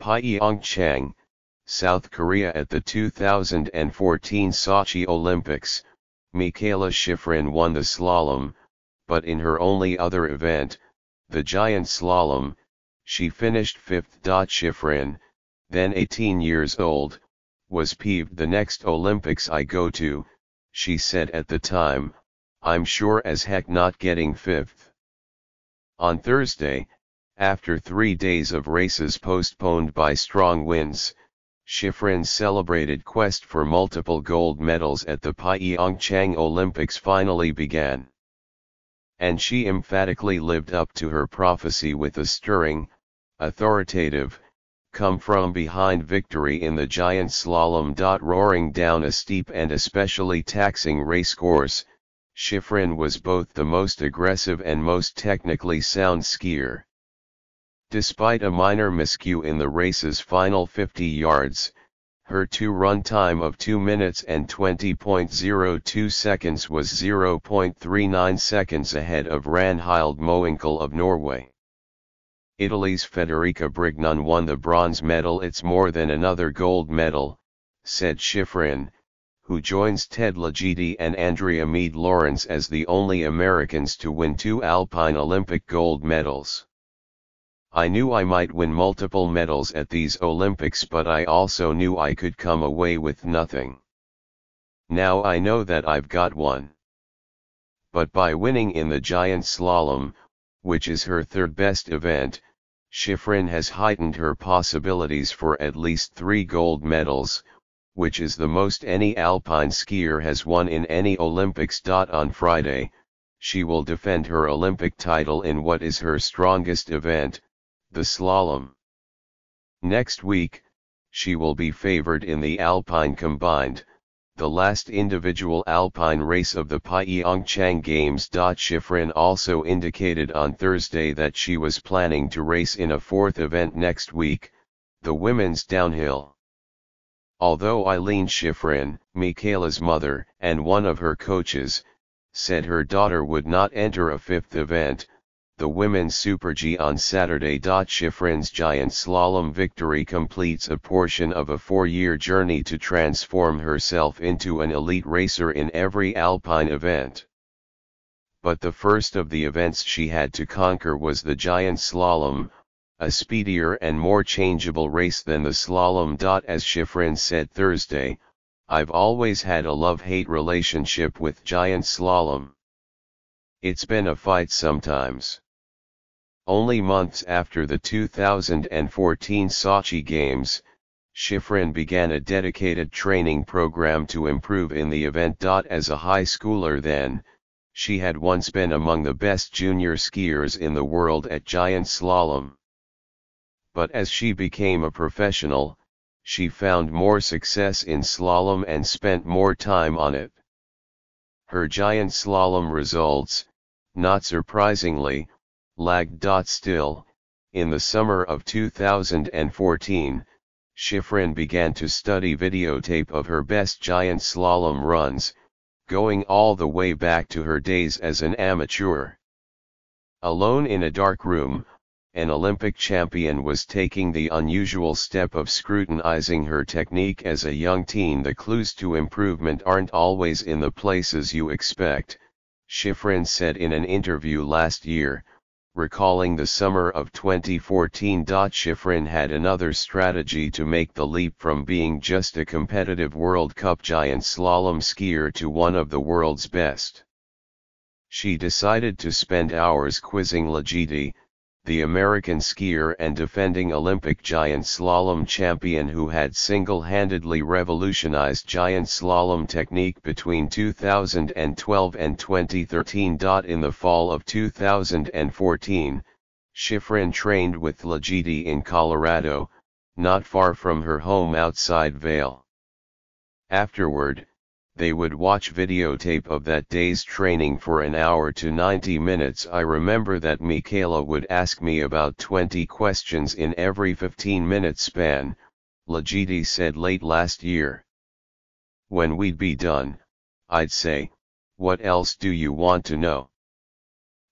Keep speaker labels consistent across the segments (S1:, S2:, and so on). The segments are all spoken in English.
S1: Pyeongchang, South Korea. At the 2014 Sochi Olympics, Mikaela Shiffrin won the slalom, but in her only other event, the giant slalom, she finished fifth. Shiffrin, then 18 years old, was peeved. "The next Olympics I go to," she said at the time, "I'm sure as heck not getting fifth." On Thursday, after 3 days of races postponed by strong winds, Shiffrin's celebrated quest for multiple gold medals at the Pyeongchang Olympics finally began. And she emphatically lived up to her prophecy with a stirring, authoritative, come-from-behind victory in the giant slalom. Roaring down a steep and especially taxing racecourse, Shiffrin was both the most aggressive and most technically sound skier. Despite a minor miscue in the race's final 50 yards, her two-run time of 2 minutes and 20.02 seconds was 0.39 seconds ahead of Ragnhild Mowinckel of Norway. Italy's Federica Brignon won the bronze medal. "It's more than another gold medal," said Shiffrin, who joins Ted Ligeti and Andrea Meade-Lawrence as the only Americans to win 2 Alpine Olympic gold medals. "I knew I might win multiple medals at these Olympics, but I also knew I could come away with nothing. Now I know that I've got one." But by winning in the giant slalom, which is her third best event, Shiffrin has heightened her possibilities for at least 3 gold medals, which is the most any alpine skier has won in any Olympics. On Friday, she will defend her Olympic title in what is her strongest event, the slalom. Next week, she will be favored in the Alpine Combined, the last individual alpine race of the Pyeongchang Games. Shiffrin also indicated on Thursday that she was planning to race in a 4th event next week, the women's downhill. Although Eileen Shiffrin, Mikaela's mother and one of her coaches, said her daughter would not enter a 5th event, the women's Super G on Saturday. Shiffrin's giant slalom victory completes a portion of a 4-year journey to transform herself into an elite racer in every alpine event. But the first of the events she had to conquer was the giant slalom, a speedier and more changeable race than the slalom. As Shiffrin said Thursday, "I've always had a love-hate relationship with giant slalom. It's been a fight sometimes." Only months after the 2014 Sochi Games, Shiffrin began a dedicated training program to improve in the event. As a high schooler then, she had once been among the best junior skiers in the world at giant slalom. But as she became a professional, she found more success in slalom and spent more time on it. Her giant slalom results, not surprisingly, lagged. Still, in the summer of 2014, Shiffrin began to study videotape of her best giant slalom runs, going all the way back to her days as an amateur. Alone in a dark room, an Olympic champion was taking the unusual step of scrutinizing her technique as a young teen. "The clues to improvement aren't always in the places you expect," Shiffrin said in an interview last year, recalling the summer of 2014. Shiffrin had another strategy to make the leap from being just a competitive World Cup giant slalom skier to one of the world's best. She decided to spend hours quizzing Ligeti, the American skier and defending Olympic giant slalom champion who had single-handedly revolutionized giant slalom technique between 2012 and 2013. In the fall of 2014, Shiffrin trained with Ligeti in Colorado, not far from her home outside Vail. Afterward, they would watch videotape of that day's training for an hour to 90 minutes. "I remember that Mikaela would ask me about 20 questions in every 15-minute span," Ligeti said late last year. "When we'd be done, I'd say, 'What else do you want to know?'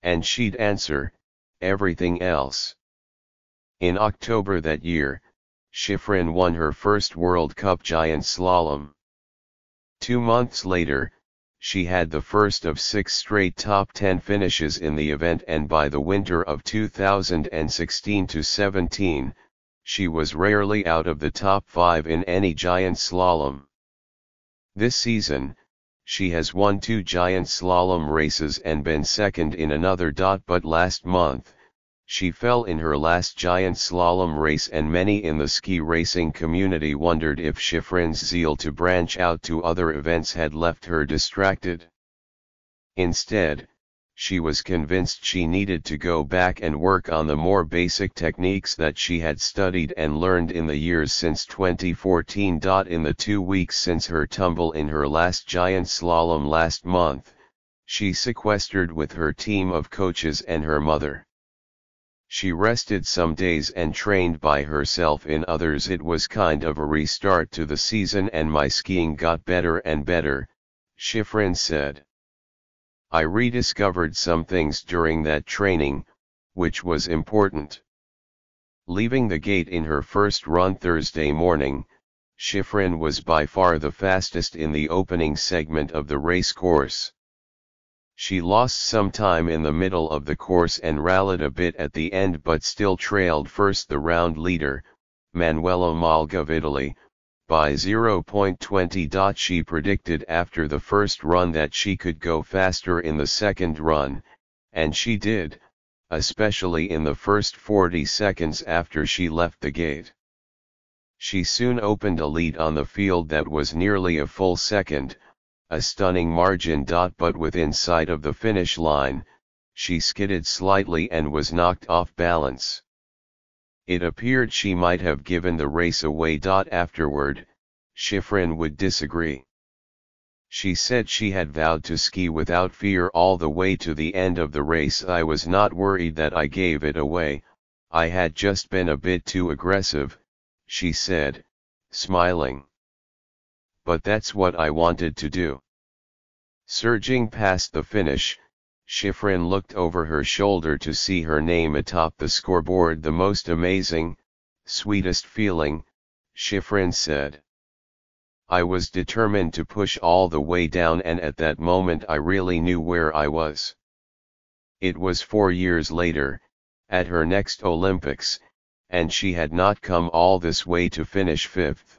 S1: And she'd answer, 'Everything else.'" In October that year, Shiffrin won her first World Cup giant slalom. 2 months later, she had the first of 6 straight top 10 finishes in the event, and by the winter of 2016-17, she was rarely out of the top 5 in any giant slalom. This season, she has won 2 giant slalom races and been second in another. But last month, she fell in her last giant slalom race, and many in the ski racing community wondered if Shiffrin's zeal to branch out to other events had left her distracted. Instead, she was convinced she needed to go back and work on the more basic techniques that she had studied and learned in the years since 2014. In the 2 weeks since her tumble in her last giant slalom last month, she sequestered with her team of coaches and her mother. She rested some days and trained by herself in others. It was kind of a restart to the season and my skiing got better and better, Shiffrin said. I rediscovered some things during that training, which was important. Leaving the gate in her first run Thursday morning, Shiffrin was by far the fastest in the opening segment of the race course. She lost some time in the middle of the course and rallied a bit at the end, but still trailed first the round leader, Manuela Malga of Italy, by 0.20. She predicted after the first run that she could go faster in the second run, and she did, especially in the first 40 seconds after she left the gate. She soon opened a lead on the field that was nearly a full second, a stunning margin. But within sight of the finish line, she skidded slightly and was knocked off balance. It appeared she might have given the race away. Afterward, Shiffrin would disagree. She said she had vowed to ski without fear all the way to the end of the race. I was not worried that I gave it away, I had just been a bit too aggressive, she said, smiling. But that's what I wanted to do. Surging past the finish, Shiffrin looked over her shoulder to see her name atop the scoreboard. The most amazing, sweetest feeling, Shiffrin said. I was determined to push all the way down, and at that moment I really knew where I was. It was 4 years later, at her next Olympics, and she had not come all this way to finish 5th.